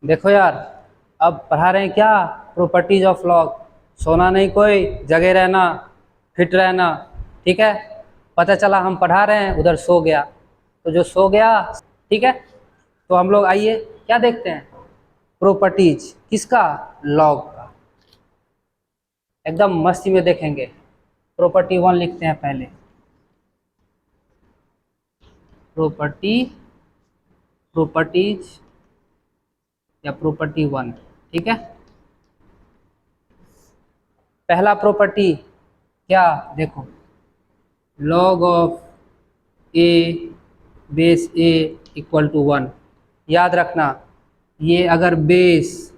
देखो यार, अब पढ़ा रहे हैं क्या? Properties of log. सोना नहीं, कोई जगह रहना, फिट रहना। ठीक है, पता चला हम पढ़ा रहे हैं, उधर सो गया। तो जो सो गया, ठीक है, तो हम लोग आइए क्या देखते हैं, प्रॉपर्टीज किसका? लॉग का। एकदम मस्ती में देखेंगे। प्रॉपर्टी वन लिखते हैं पहले। प्रॉपर्टी, प्रॉपर्टीज या प्रॉपर्टी वन। ठीक है, पहला प्रॉपर्टी क्या? देखो, log of A base A equal to one. याद रखना, ये अगर बेस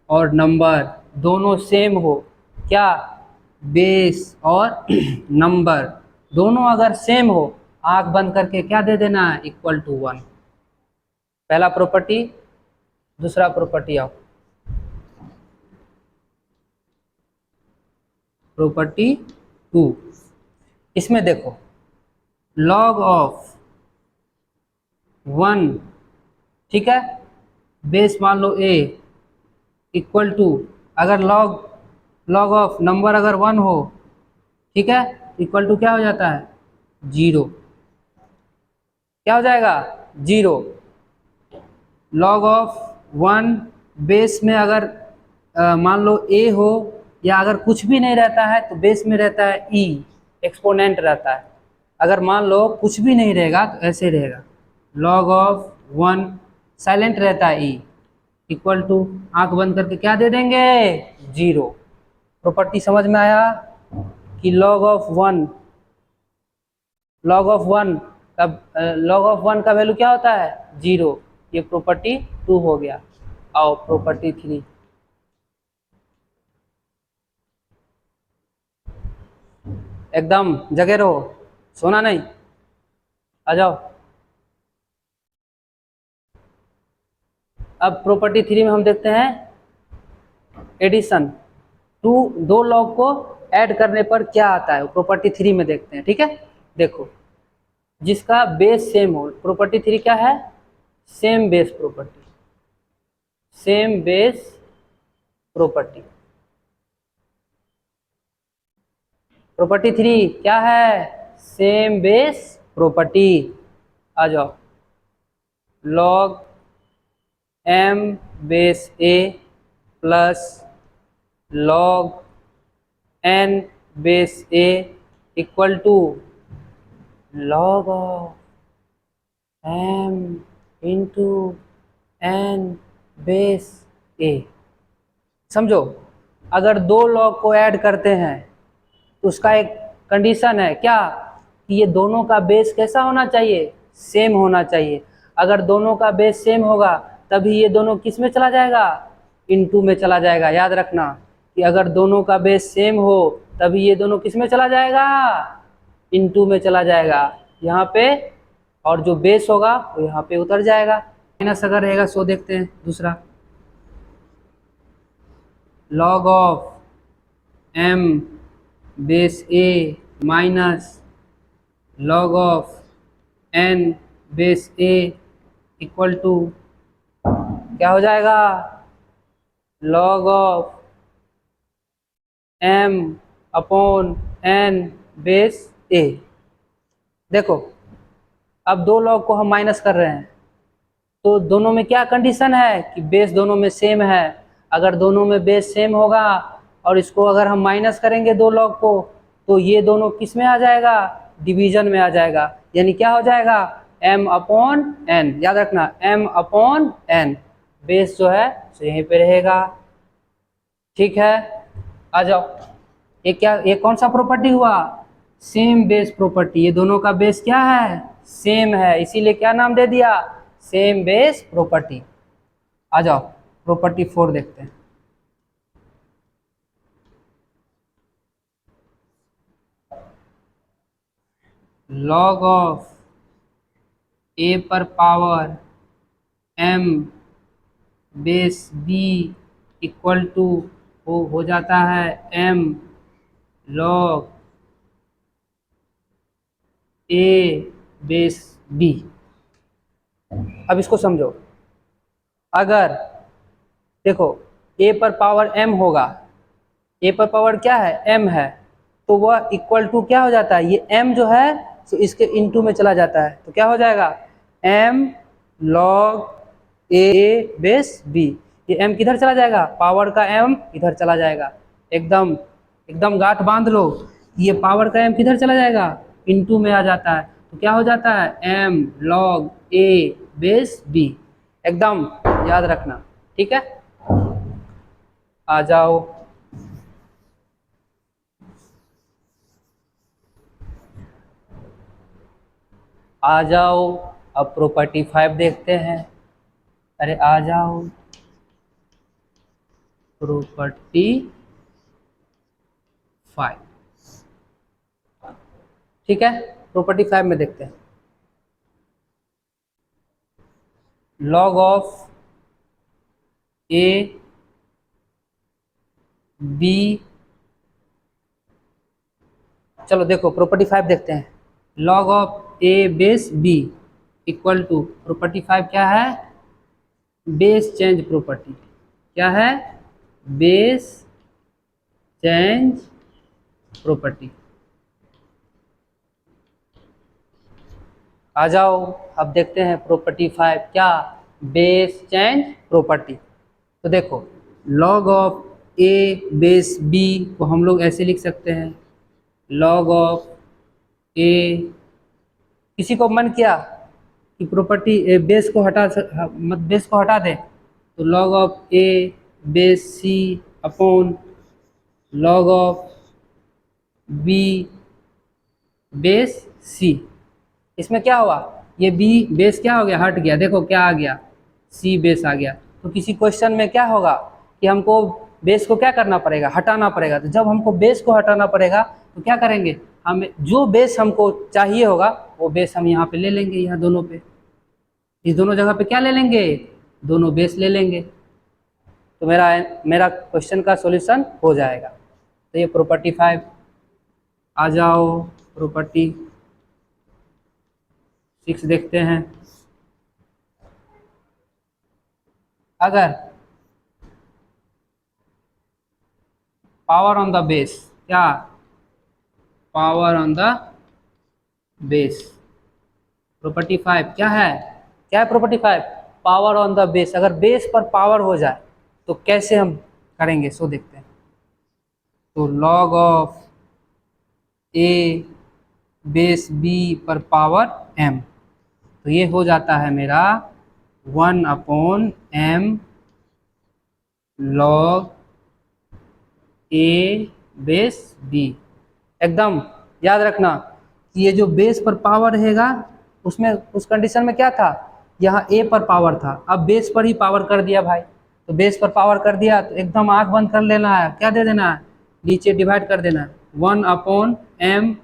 और नंबर दोनों सेम हो, क्या? बेस और नंबर दोनों अगर सेम हो, आंख बंद करके क्या दे देना है? Equal to one. पहला प्रॉपर्टी। दूसरा प्रॉपर्टी आओ, प्रॉपर्टी टू। इसमें देखो, लॉग ऑफ वन, ठीक है, बेस मान लो ए इक्वल टू, अगर लॉग लॉग ऑफ नंबर अगर वन हो, ठीक है, इक्वल टू क्या हो जाता है? जीरो। क्या हो जाएगा? Zero. Log of one base में अगर मान लो ए हो, या अगर कुछ भी नहीं रहता है तो बेस में रहता है ई, एक्सपोनेंट रहता है। अगर मान लो कुछ भी नहीं रहेगा तो ऐसे रहेगा, लॉग ऑफ वन साइलेंट रहता है ई, इक्वल टू, आंख बंद करके क्या दे देंगे? जीरो। प्रॉपर्टी समझ में आया कि log of one, log of one का लॉग ऑफ वन का वैल्यू क्या होता है? जीरो। ये प्रॉपर्टी टू हो गया। आओ प्रॉपर्टी थ्री। एकदम जगे रहो, सोना नहीं, आ जाओ। अब प्रॉपर्टी थ्री में हम देखते हैं एडिशन। दो लॉग को ऐड करने पर क्या आता है, प्रॉपर्टी थ्री में देखते हैं। ठीक है, देखो, जिसका बेस सेम हो, प्रॉपर्टी थ्री क्या है? Same base property. Same base property. Property three क्या है? Same base property. आ जाओ, log M base A plus log N base A equal to log of M into N base A. समझो, अगर दो log को ऐड करते हैं तो उसका एक कंडीशन है क्या? कि ये दोनों का बेस कैसा होना चाहिए? सेम होना चाहिए। अगर दोनों का बेस सेम होगा तभी ये दोनों किस में चला जाएगा? इनटू में चला जाएगा। याद रखना कि अगर दोनों का बेस सेम हो तभी ये दोनों किस में चला जाएगा? इनटू में चला जाएगा यहाँ पे, और जो बेस होगा वो यहाँ पे उतर जाएगा। माइनस अगर रहेगा सो देखते हैं दूसरा, log of M base A minus log of N base A equal to क्या हो जाएगा? Log of M upon N base A. देखो, अब दो लॉग को हम माइनस कर रहे हैं तो दोनों में क्या कंडीशन है? कि बेस दोनों में सेम है। अगर दोनों में बेस सेम होगा और इसको अगर हम माइनस करेंगे दो लॉग को, तो ये दोनों किस में आ जाएगा? डिवीजन में आ जाएगा। यानी क्या हो जाएगा? m upon n. याद रखना, m अपॉन एन। बेस जो है तो यहीं पे रहेगा। ठीक है, आ जाओ। ये क्या, ये कौन सा प्रॉपर्टी हुआ? Same base property. ये दोनों का बेस क्या है? सेम है, इसीलिए क्या नाम दे दिया? Same base property. आ जाओ प्रॉपर्टी फोर देखते हैं। लॉग ऑफ ए पर power m base b equal to हो जाता है m log a base b. अब इसको समझो, अगर देखो a पर पावर m होगा, a पर पावर क्या है m है, तो वह इक्वल टू क्या हो जाता है, ये m जो है तो इसके इनटू में चला जाता है, तो क्या हो जाएगा m log a base b। ये m किधर चला जाएगा, पावर का m इधर चला जाएगा, एकदम एकदम गांठ बांध लो, ये पावर का m किधर चला जाएगा, इनटू में आ जाता है, तो क्या हो जाता है m log a base b। एकदम याद रखना, ठीक है। आ जाओ आ जाओ, अब प्रॉपर्टी 5 देखते हैं। अरे आ जाओ, प्रॉपर्टी 5, ठीक है। प्रॉपर्टी 5 में देखते हैं, लॉग ऑफ ए बी, चलो देखो प्रॉपर्टी 5 देखते हैं, log of A base b equal to, property 5 क्या है, बेस चेंज प्रॉपर्टी, क्या है, बेस चेंज प्रॉपर्टी। आ जाओ अब देखते हैं प्रॉपर्टी 5 क्या, बेस चेंज प्रॉपर्टी। तो देखो log of A base b को हम लोग ऐसे लिख सकते हैं, लॉग ऑफ ए, किसी को मन किया कि प्रॉपर्टी बेस को बेस को हटा दे, तो log of A base C upon log of B base C. इसमें क्या हुआ, ये बी बेस क्या हो गया, हट गया, देखो क्या आ गया, सी बेस आ गया। तो किसी क्वेश्चन में क्या होगा कि हमको बेस को क्या करना पड़ेगा, हटाना पड़ेगा, तो जब हमको बेस को हटाना पड़ेगा तो क्या करेंगे, हमें जो बेस हमको चाहिए होगा वो बेस हम यहाँ पे ले लेंगे, यहाँ दोनों पे, इस दोनों जगह पे क्या ले लेंगे, दोनों बेस ले लेंगे, तो मेरा क्वेश्चन का सॉल्यूशन हो जाएगा। तो ये प्रॉपर्टी 5। आ जाओ प्रॉपर्टी 6 देखते हैं, अगर पावर ऑन द बेस, क्या power on the base, property 5 क्या है, क्या है property 5, power on the base. अगर बेस पर पावर हो जाए तो कैसे हम करेंगे, सो देखते हैं। तो log of A base b पर पावर m, तो ये हो जाता है मेरा 1 upon m log a base b. एकदम याद रखना कि ये जो बेस पर पावर रहेगा उसमें, उस कंडीशन में क्या था, यहाँ ए पर पावर था, अब बेस पर ही पावर कर दिया भाई, तो बेस पर पावर कर दिया तो एकदम आंख बंद कर लेना है, क्या दे देना है, नीचे डिवाइड कर देना है, 1 upon m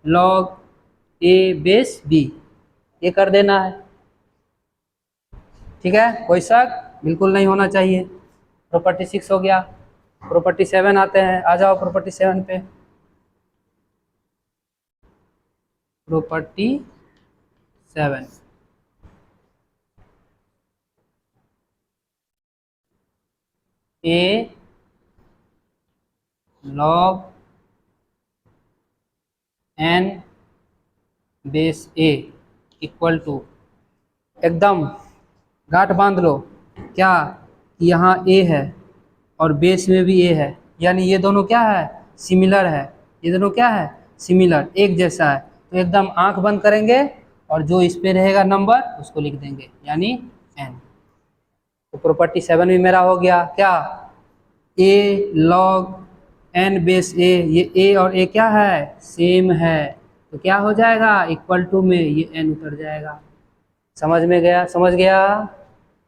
log a base B, ये कर देना है, ठीक है। कोई शक बिल्कुल नहीं होना चाहिए। प्रॉपर्टी 6 हो गया, प्रॉपर्टी 7 आते हैं, आ जाओ प्रॉपर्टी 7 पे। Property 7, a log N base A equal to, एकदम गांठ बांध लो, क्या कि यहाँ ए है और बेस में भी ए है, यानी ये दोनों क्या है, सिमिलर है, ये दोनों क्या है, सिमिलर, एक जैसा है, तो एकदम आंख बंद करेंगे और जो इस पे रहेगा नंबर उसको लिख देंगे, यानी n। तो प्रॉपर्टी 7 भी मेरा हो गया, क्या a log n base a, ये a और a क्या है, सेम है, तो क्या हो जाएगा, इक्वल टू में ये n उतर जाएगा। समझ में गया, समझ गया,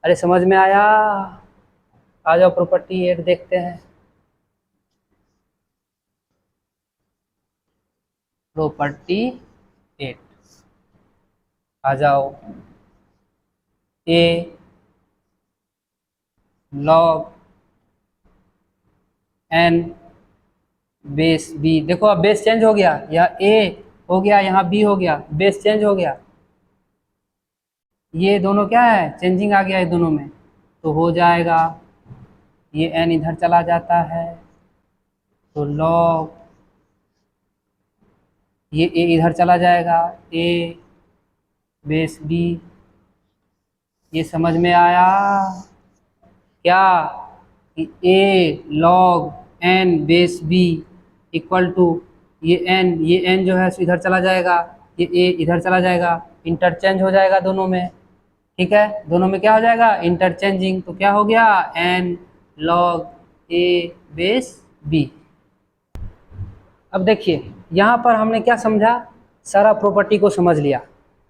अरे समझ में आया। आ जाओ प्रॉपर्टी 8 देखते हैं, प्रॉपर्टी 8 आ जाओ, a log n base b, देखो अब बेस चेंज हो गया, यहाँ a हो गया, यहाँ b हो गया, बेस चेंज हो गया, ये दोनों क्या है, चेंजिंग आ गया है दोनों में, तो हो जाएगा ये n इधर चला जाता है, तो log ये a इधर चला जाएगा, a बेस b। ये समझ में आया क्या कि a log n base b equal to ये n जो है इधर चला जाएगा, ये a इधर चला जाएगा, इंटरचेंज हो जाएगा दोनों में। ठीक है, दोनों में क्या हो जाएगा, इंटरचेंजिंग। तो क्या हो गया, n log a base b। अब देखिए यहाँ पर हमने क्या समझा, सारा प्रॉपर्टी को समझ लिया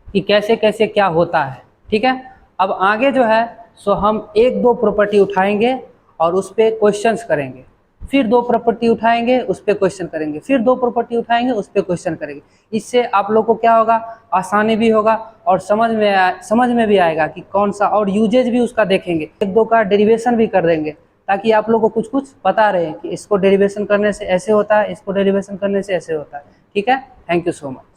कि कैसे कैसे क्या होता है। ठीक है, अब आगे जो है सो हम एक दो प्रॉपर्टी उठाएंगे और उस पर क्वेश्चंस करेंगे, फिर दो प्रॉपर्टी उठाएंगे उस पर क्वेश्चन करेंगे, फिर दो प्रॉपर्टी उठाएंगे उस पर क्वेश्चन करेंगे। इससे आप लोग को क्या होगा, आसानी भी होगा और समझ में भी आएगा कि कौन सा, और यूजेज भी उसका देखेंगे, एक दो का डेरिवेशन भी कर देंगे ताकि आप लोग को कुछ कुछ पता रहे कि इसको डेरिवेशन करने से ऐसे होता है, इसको डेरिवेशन करने से ऐसे होता है। ठीक है, थैंक यू सो मच।